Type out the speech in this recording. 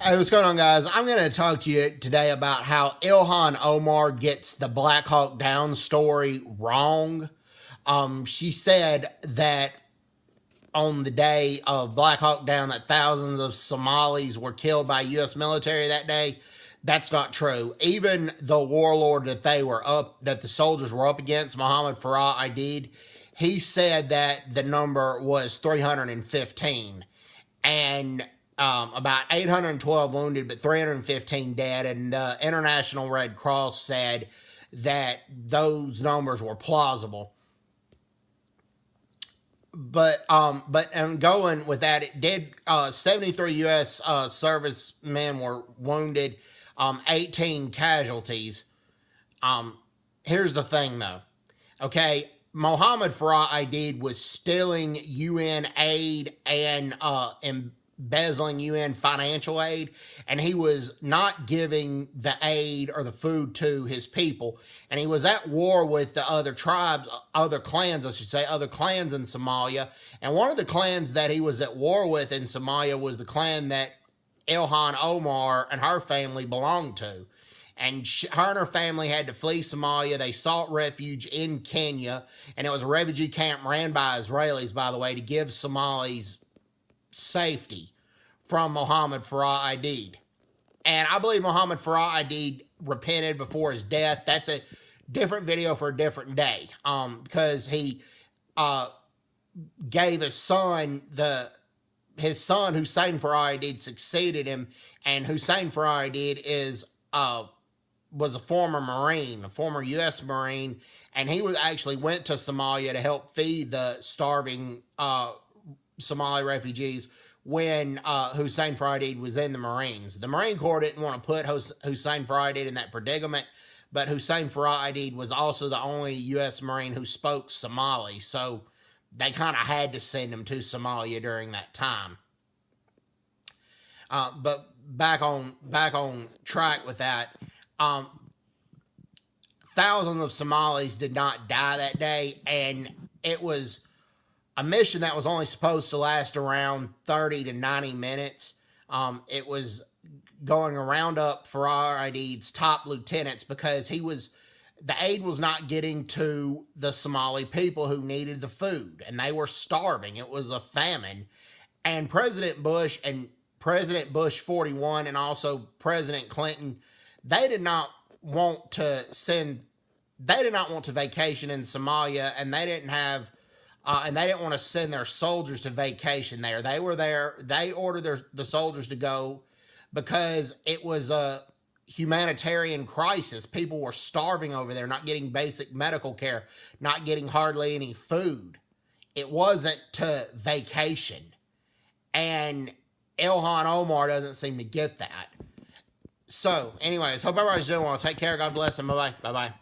Hey, what's going on, guys? I'm going to talk to you today about how Ilhan Omar gets the Black Hawk Down story wrong. She said that on the day of Black Hawk Down that thousands of Somalis were killed by U.S. military that day. That's not true. Even the warlord that the soldiers were up against, Mohammed Farah Aidid, he said that the number was 315. And about 812 wounded, but 315 dead. And the International Red Cross said that those numbers were plausible. But going with that, it did 73 U.S. Servicemen were wounded, 18 casualties. Here's the thing, though. Okay, Mohammed Farah Aidid was stealing UN aid and embezzling UN financial aid, and he was not giving the aid or the food to his people. And he was at war with the other tribes, other clans in Somalia. And one of the clans that he was at war with in Somalia was the clan that Ilhan Omar and her family belonged to. And her and her family had to flee Somalia. They sought refuge in Kenya, and it was a refugee camp ran by Israelis, by the way, to give Somalis safety from Mohammed Farah Aidid. And I believe Mohammed Farah Aidid repented before his death. That's a different video for a different day, because he gave his son Hussein Farah Aidid succeeded him, and Hussein Farah Aidid was a former Marine, a former U.S. Marine, and he actually went to Somalia to help feed the starving Somali refugees when Hussein Farah Aidid was in the Marines. The Marine Corps didn't want to put Hussein Farah Aidid in that predicament, but Hussein Farah Aidid was also the only U.S. Marine who spoke Somali, so they kind of had to send him to Somalia during that time. But back on track with that. Thousands of Somalis did not die that day, and it was a mission that was only supposed to last around 30 to 90 minutes. It was going around up Farah Aidid's top lieutenants because the aid was not getting to the Somali people who needed the food, and they were starving. It was a famine. And President Bush 41 and also President Clinton, they did not want to vacation in Somalia, and they didn't want to send their soldiers to vacation there. They were there. They ordered the soldiers to go because it was a humanitarian crisis. People were starving over there, not getting basic medical care, not getting hardly any food. It wasn't to vacation. And Ilhan Omar doesn't seem to get that. So, anyways, hope everybody's doing well. Take care. God bless, and bye-bye. Bye-bye.